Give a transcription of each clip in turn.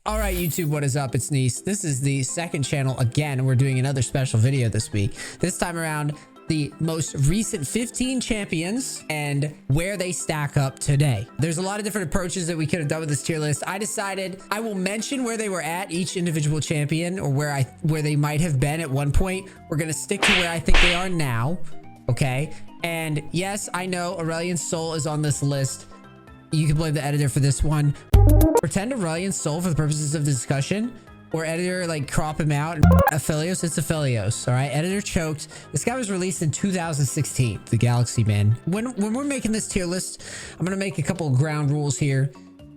All right, YouTube, what is up? It's NEACE. This is the second channel again. We're doing another special video this week. This time around, the most recent 15 champions and where they stack up today. There's a lot of different approaches that we could have done with this tier list. I decided I will mention where they were at, each individual champion, or where they might have been at one point. We're going to stick to where I think they are now. Okay. And yes, I know Aurelion Sol is on this list. You can blame the editor for this one. Pretend Aurelion Sol for the purposes of the discussion, or editor like crop him out. Aphelios, it's Aphelios. All right, editor choked. This guy was released in 2016, the Galaxy Man. When we're making this tier list, I'm gonna make a couple of ground rules here.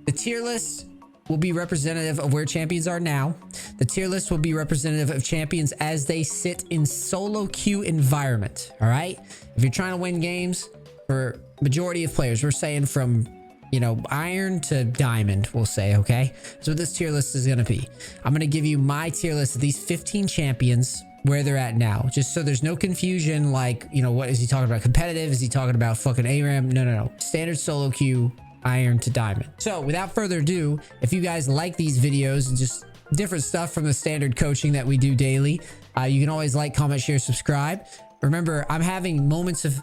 The tier list will be representative of where champions are now. The tier list will be representative of champions as they sit in solo queue environment. All right, if you're trying to win games, for majority of players, we're saying from, you know, iron to diamond, we'll say. Okay, so what this tier list is going to be, I'm going to give you my tier list of these 15 champions, where they're at now, just so there's no confusion. Like, you know, what is he talking about? Competitive? Is he talking about fucking ARAM? No. Standard solo queue, iron to diamond. So without further ado, if you guys like these videos and just different stuff from the standard coaching that we do daily, you can always like, comment, share, subscribe. Remember, I'm having moments of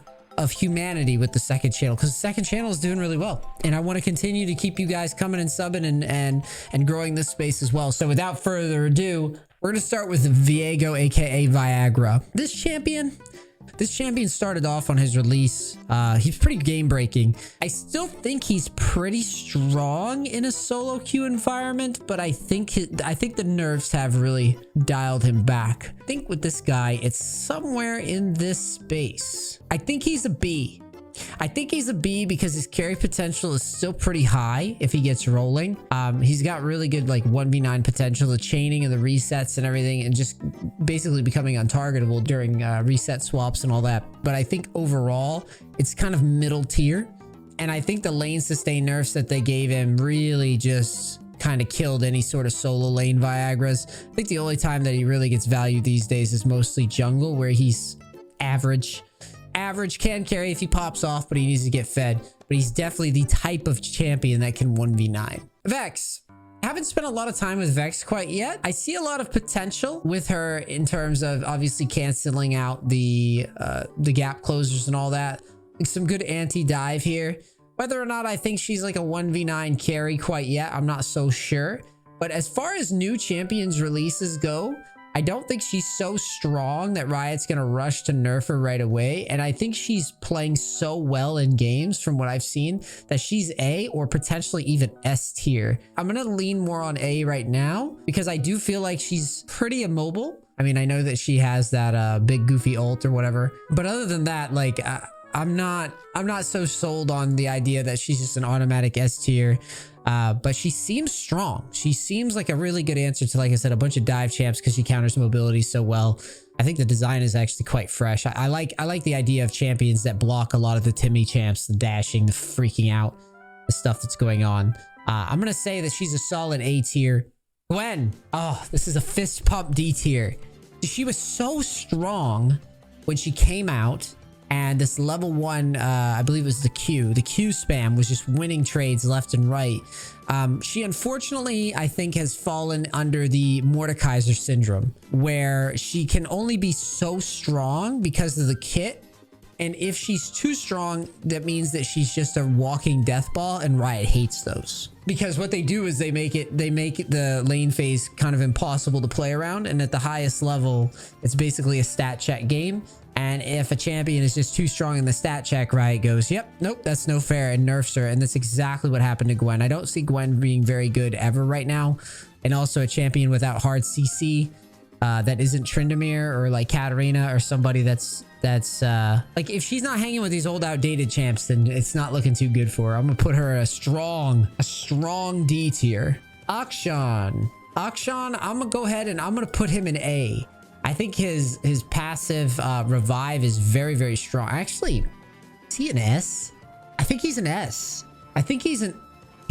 humanity with the second channel, because the second channel is doing really well, and I want to continue to keep you guys coming and subbing and growing this space as well. So without further ado, we're going to start with Viego, aka Viagra. This champion started off on his release. He's pretty game breaking. I still think he's pretty strong in a solo queue environment, but I think the nerfs have really dialed him back. I think with this guy, it's somewhere in this space. I think he's a B. I think he's a B because his carry potential is still pretty high if he gets rolling. He's got really good like 1v9 potential, the chaining and the resets and everything, and just basically becoming untargetable during reset swaps and all that. But I think overall it's kind of middle tier, and I think the lane sustain nerfs that they gave him really just kind of killed any sort of solo lane Viagras. I think the only time that he really gets valued these days is mostly jungle, where he's average, can carry if he pops off, but he needs to get fed. But he's definitely the type of champion that can 1v9. Vex. I haven't spent a lot of time with Vex quite yet. I see a lot of potential with her in terms of obviously canceling out the gap closers and all that. Like some good anti-dive here. Whether or not I think she's like a 1v9 carry quite yet, I'm not so sure. But as far as new champions releases go, I don't think she's so strong that Riot's going to rush to nerf her right away. And I think she's playing so well in games from what I've seen that she's A or potentially even S tier. I'm going to lean more on A right now because I do feel like she's pretty immobile. I mean, I know that she has that big goofy ult or whatever. But other than that, like, I'm not so sold on the idea that she's just an automatic S tier. But she seems strong. She seems like a really good answer to, like I said, a bunch of dive champs because she counters mobility so well. I think the design is actually quite fresh. I like the idea of champions that block a lot of the Timmy champs, the dashing, the freaking out, the stuff that's going on. I'm gonna say that she's a solid A tier. Gwen, oh, this is a fist pump D tier. She was so strong when she came out. And this level 1, I believe it was the Q spam was just winning trades left and right. She unfortunately, I think, has fallen under the Mordekaiser syndrome, where she can only be so strong because of the kit. And if she's too strong, that means that she's just a walking death ball, and Riot hates those. Because what they do is they make the lane phase kind of impossible to play around. And at the highest level, it's basically a stat check game. And if a champion is just too strong in the stat check, Riot goes, yep, nope, that's no fair, and nerfs her. And that's exactly what happened to Gwen. I don't see Gwen being very good ever right now. And also a champion without hard CC that isn't Tryndamere or like Katarina or somebody that's like, if she's not hanging with these old outdated champs, then it's not looking too good for her. I'm gonna put her a strong D tier. Akshan, I'm gonna go ahead and I'm gonna put him in A. I think his passive revive is very, very strong. Actually, is he an S? I think he's an S. I think he's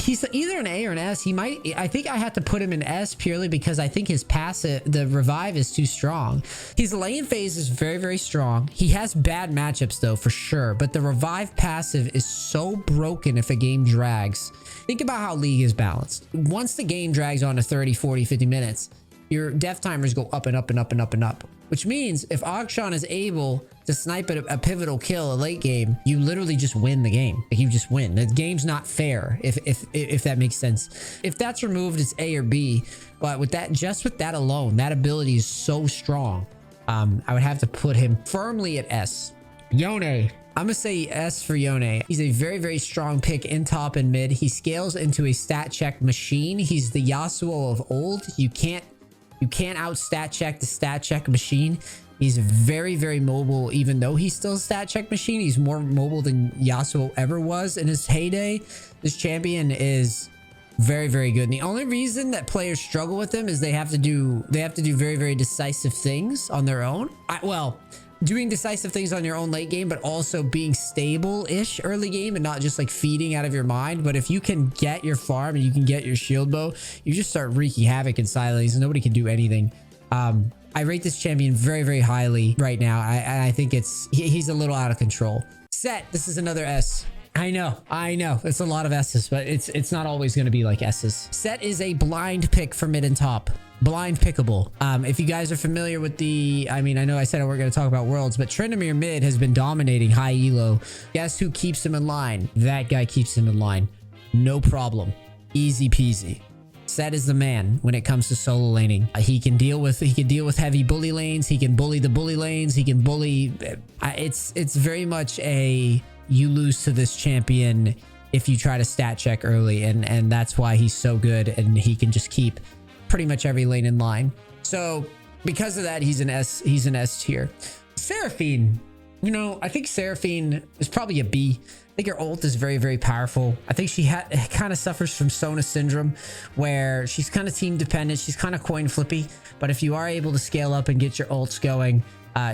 He's either an A or an S. He might, I think I have to put him in S purely because I think his passive, the revive is too strong. His lane phase is very, very strong. He has bad matchups though, for sure. But the revive passive is so broken if a game drags. Think about how League is balanced. Once the game drags on to 30, 40, 50 minutes, your death timers go up and up and up and up and up. Which means if Akshan is able to snipe a pivotal kill a late game, you literally just win the game. Like, you just win. The game's not fair, if that makes sense. If that's removed, it's A or B. But with that, just with that alone, that ability is so strong. I would have to put him firmly at S. Yone. I'm gonna say S for Yone. He's a very, very strong pick in top and mid. He scales into a stat check machine. He's the Yasuo of old. You can't out stat check the stat check machine. He's very, very mobile. Even though he's still a stat check machine, he's more mobile than Yasuo ever was in his heyday. This champion is very, very good. And the only reason that players struggle with him is they have to do very, very decisive things on their own. Well, doing decisive things on your own late game, but also being stable-ish early game and not just like feeding out of your mind. But if you can get your farm and you can get your shield bow, you just start wreaking havoc in side lanes and nobody can do anything. I rate this champion very, very highly right now. I think he's a little out of control. Set, this is another S. I know. It's a lot of S's, but it's not always going to be like S's. Set is a blind pick for mid and top. Blind pickable. If you guys are familiar with I know I said we're going to talk about worlds, but Tryndamere mid has been dominating high elo. Guess who keeps him in line? That guy keeps him in line. No problem. Easy peasy. Set is the man when it comes to solo laning. He can deal with heavy bully lanes. He can bully the bully lanes. He can bully. It's very much you lose to this champion if you try to stat check early, and that's why he's so good, and he can just keep pretty much every lane in line. So because of that, he's an S tier. Seraphine, I think Seraphine is probably a B. I think her ult is very, very powerful. I think she kind of suffers from Sona syndrome, where she's kind of team dependent. She's kind of coin flippy, but if you are able to scale up and get your ults going,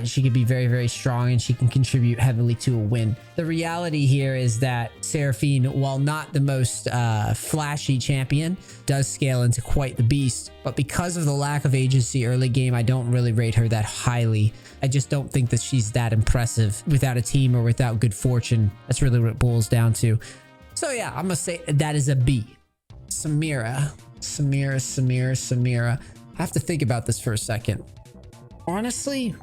she can be very, very strong, and she can contribute heavily to a win. The reality here is that Seraphine, while not the most flashy champion, does scale into quite the beast. But because of the lack of agency early game, I don't really rate her that highly. I just don't think that she's that impressive without a team or without good fortune. That's really what it boils down to. So yeah, I'm gonna say that is a B. Samira. I have to think about this for a second. Honestly,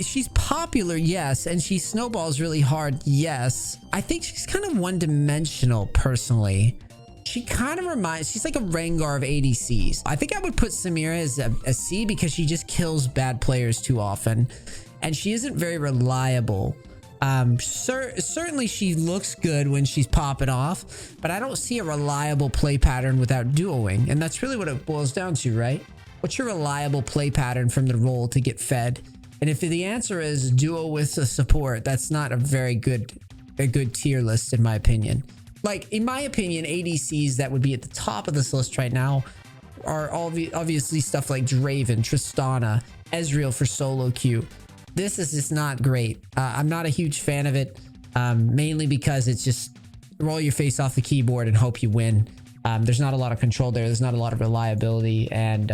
she's popular, yes, and she snowballs really hard, yes. I think she's kind of one-dimensional, personally. She kind of she's like a Rengar of ADCs. I think I would put Samira as a C because she just kills bad players too often, and she isn't very reliable. Certainly she looks good when she's popping off, but I don't see a reliable play pattern without duoing, and that's really what it boils down to, right? What's your reliable play pattern from the role to get fed? And if the answer is duo with a support, that's not a good tier list, in my opinion. Like, in my opinion, ADCs that would be at the top of this list right now are obviously stuff like Draven, Tristana, Ezreal for solo queue. This is just not great. I'm not a huge fan of it, mainly because it's just roll your face off the keyboard and hope you win. There's not a lot of control there. There's not a lot of reliability. And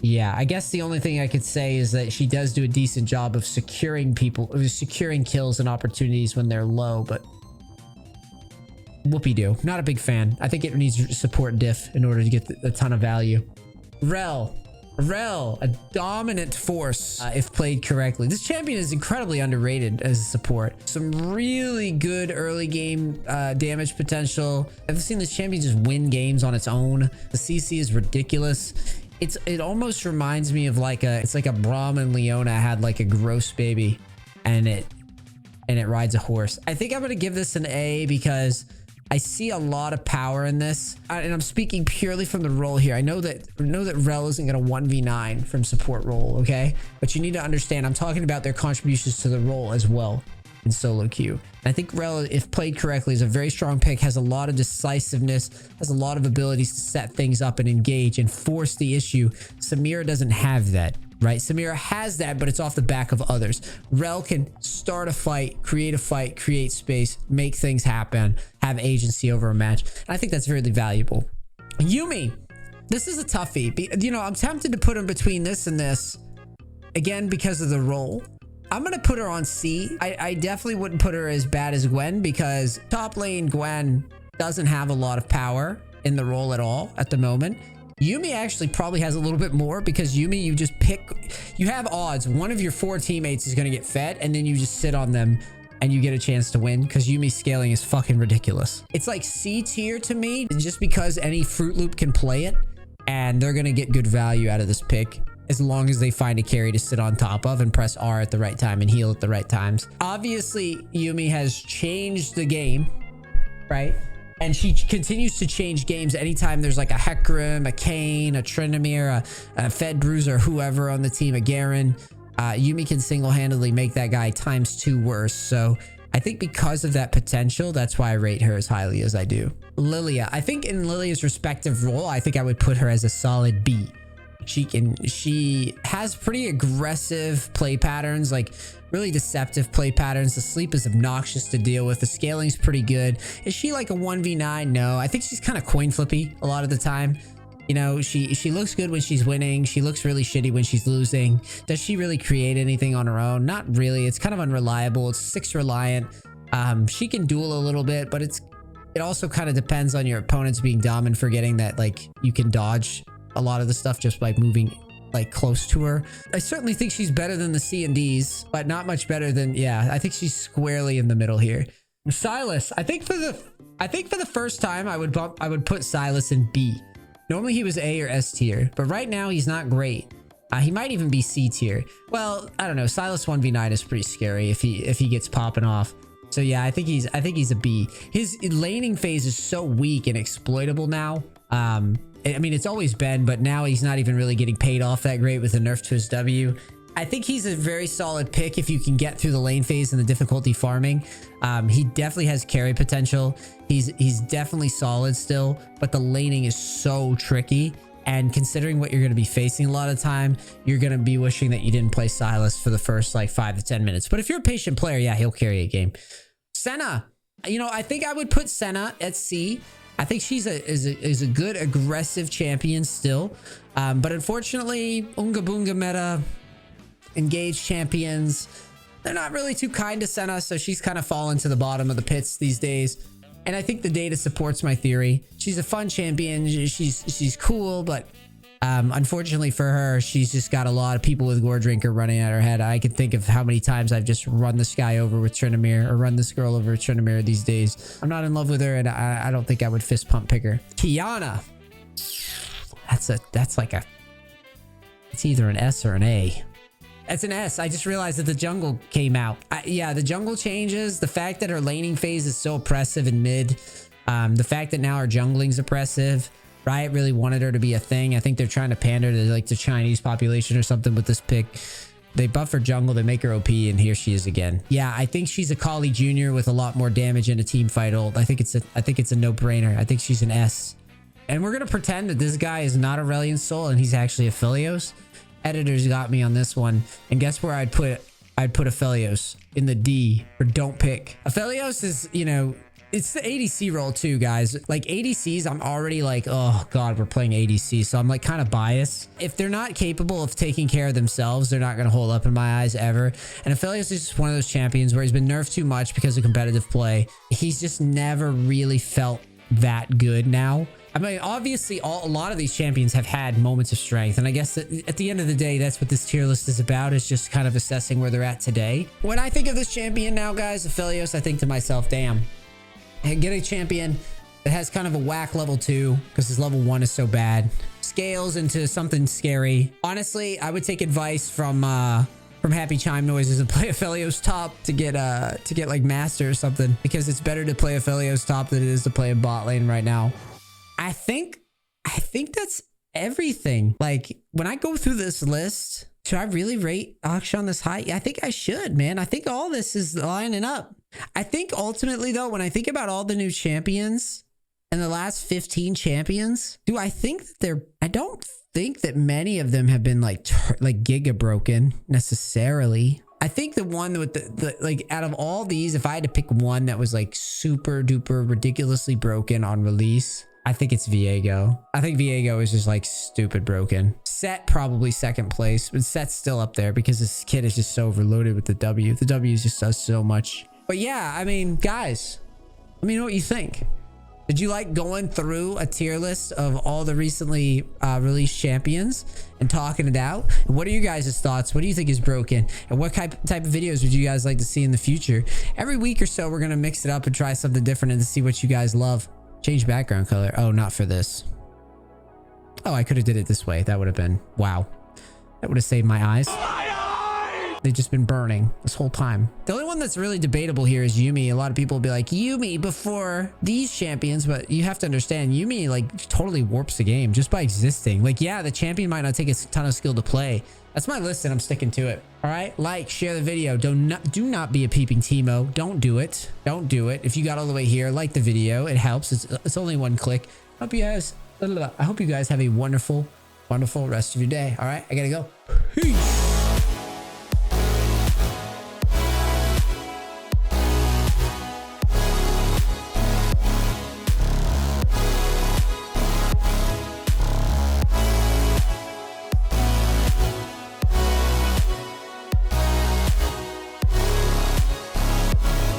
yeah, I guess the only thing I could say is that she does do a decent job of securing kills and opportunities when they're low, but whoopee-doo. Not a big fan. I think it needs support diff in order to get a ton of value. Rel, a dominant force if played correctly. This champion is incredibly underrated as a support. Some really good early game damage potential. I've seen this champion just win games on its own. The CC is ridiculous. It almost reminds me of it's like a Braum and Leona had like a gross baby, and it rides a horse. I think I'm gonna give this an A because I see a lot of power in this, and I'm speaking purely from the role here. I know that Rel isn't going to 1v9 from support role, okay? But you need to understand, I'm talking about their contributions to the role as well in solo queue. And I think Rel, if played correctly, is a very strong pick, has a lot of decisiveness, has a lot of abilities to set things up and engage and force the issue. Samira doesn't have that. right? Samira has that, but it's off the back of others. Rel can start a fight, create space, make things happen, have agency over a match. And I think that's really valuable. Yumi, this is a toughie. You know, I'm tempted to put him between this and this, again, because of the role. I'm going to put her on C. I definitely wouldn't put her as bad as Gwen, because top lane Gwen doesn't have a lot of power in the role at all at the moment. Yumi actually probably has a little bit more, because Yumi, you just pick, you have odds. One of your 4 teammates is going to get fed, and then you just sit on them and you get a chance to win, because Yumi's scaling is fucking ridiculous. It's like C tier to me, just because any Fruit Loop can play it, and they're going to get good value out of this pick as long as they find a carry to sit on top of and press R at the right time and heal at the right times. Obviously, Yumi has changed the game, right? And she continues to change games anytime there's like a Hecarim, a Kayn, a Tryndamere, a Fed Bruiser, whoever on the team, a Garen. Yumi can single-handedly make that guy ×2 worse. So I think because of that potential, that's why I rate her as highly as I do. Lilia. I think in Lilia's respective role, I think I would put her as a solid B. She has pretty aggressive play patterns, like really deceptive play patterns. The sleep is obnoxious to deal with. The scaling's pretty good. Is she like a 1v9? No, I think she's kind of coin flippy a lot of the time. You know, she looks good when she's winning. She looks really shitty when she's losing. Does she really create anything on her own? Not really. It's kind of unreliable. It's 6 reliant. She can duel a little bit, but it also kind of depends on your opponents being dumb and forgetting that like you can dodge a lot of the stuff just by moving like close to her. I certainly think she's better than the C and Ds, but not much better than, yeah, I think she's squarely in the middle here. Silas, I think for the first time I would put Silas in B. Normally he was A or S tier, but right now he's not great. He might even be C tier. Well, I don't know. Silas 1v9 is pretty scary if he gets popping off. So yeah, I think he's a B. His laning phase is so weak and exploitable now. I mean, it's always been, but now he's not even really getting paid off that great with the nerf to his W. I think he's a very solid pick if you can get through the lane phase and the difficulty farming. He definitely has carry potential. He's definitely solid still, but the laning is so tricky. And considering what you're going to be facing a lot of time, you're going to be wishing that you didn't play Silas for the first like 5 to 10 minutes. But if you're a patient player, yeah, he'll carry a game. Senna, you know, I think I would put Senna at C. I think she's a good aggressive champion still, but unfortunately, Unga Bunga meta, engaged champions, they're not really too kind to Senna, so she's kind of fallen to the bottom of the pits these days. And I think the data supports my theory. She's a fun champion. She's cool, but unfortunately for her, she's just got a lot of people with Gore Drinker running at her head. I can think of how many times I've just run this guy over with Tryndamere, or run this girl over with Tryndamere these days. I'm not in love with her, and I don't think I would fist pump pick her. Kiana. That's like it's either an S or an A. It's an S. I just realized that the jungle came out. Yeah, the jungle changes. The fact that her laning phase is so oppressive in mid. The fact that now her jungling's oppressive. Riot really wanted her to be a thing. I think they're trying to pander to like the Chinese population or something with this pick. They buff her jungle, they make her OP, and here she is again. Yeah, I think she's a Kali Jr. with a lot more damage in a team fight ult. I think it's a no-brainer. I think she's an S. And we're gonna pretend that this guy is not Aurelion Sol and he's actually a Philios. Editors got me on this one. And guess where I'd put Aphelios? In the D, or don't pick. Aphelios is, you know, it's the ADC role too, guys. Like ADCs, I'm already like, oh God, we're playing ADC. So I'm like kind of biased. If they're not capable of taking care of themselves, they're not going to hold up in my eyes ever. And Aphelios is just one of those champions where he's been nerfed too much because of competitive play. He's just never really felt that good now. I mean, obviously, a lot of these champions have had moments of strength. And I guess that at the end of the day, that's what this tier list is about, is just kind of assessing where they're at today. When I think of this champion now, guys, Aphelios, I think to myself, damn, get a champion that has kind of a whack level 2 because his level 1 is so bad. Scales into something scary. Honestly, I would take advice from Happy Chime Noises and play Aphelios top to get like master or something, because it's better to play Aphelios top than it is to play a bot lane right now. I think that's everything. Like when I go through this list, should I really rate Akshan this high? I think I should, man. I think all this is lining up. I think ultimately though, when I think about all the new champions in the last 15 champions, do I think that they're, I don't think that many of them have been like giga broken necessarily. I think the one with the like out of all these, if I had to pick one that was like super duper ridiculously broken on release, I think it's Viego. I think Viego is just like stupid broken. Set probably second place, but Set's still up there because this kid is just so overloaded with the W. The W just does so much. But yeah, I mean, guys, let me know what you think. Did you like going through a tier list of all the recently released champions and talking it out? And what are your guys' thoughts? What do you think is broken? And what type of videos would you guys like to see in the future? Every week or so, we're going to mix it up and try something different and to see what you guys love. Change background color. Oh, not for this. Oh, I could have did it this way. That would have been, wow. That would have saved my eyes. They've just been burning this whole time. The only one that's really debatable here is Yumi. A lot of people will be like, Yumi before these champions, but you have to understand, Yumi like totally warps the game just by existing. Like, yeah, the champion might not take a ton of skill to play. That's my list and I'm sticking to it. All right, like, share the video. Do not be a peeping Timo. Don't do it. Don't do it. If you got all the way here, like the video. It helps. It's only one click. I hope you guys have a wonderful rest of your day. All right, I gotta go. Peace.